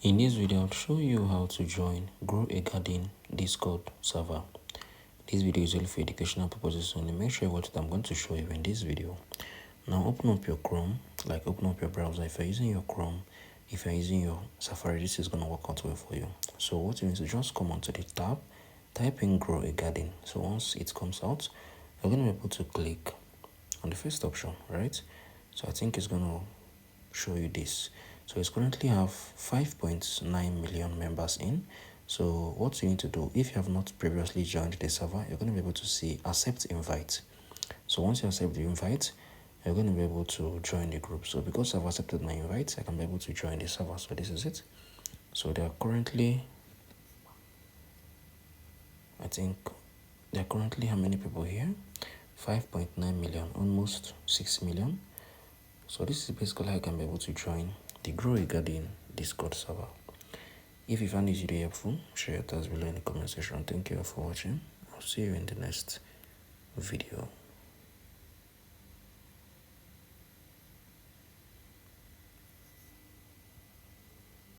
In this video, I'll show you how to join Grow a Garden Discord server. This video is only for educational purposes only. Make sure what I'm going to show you in this video. Now open up your Chrome, open up your browser. If you're using your Chrome, if you're using your Safari, this is going to work out well for you. So what you need to just come onto the tab, type in Grow a Garden. So once it comes out, you're going to be able to click on the first option, right? So I think it's going to show you this. So it's currently have 5.9 million members in. So what you need to do, if you have not previously joined the server, you're going to be able to see accept invite. So once you accept the invite, you're going to be able to join the group. So because I've accepted my invite, I can be able to join the server. So this is it. So there are currently, how many people here? 5.9 million, almost 6 million. So this is basically how you can be able to join the Grow a Garden Discord server. If you found this video helpful, share your thoughts below in the comment section. Thank you all for watching. I'll see you in the next video.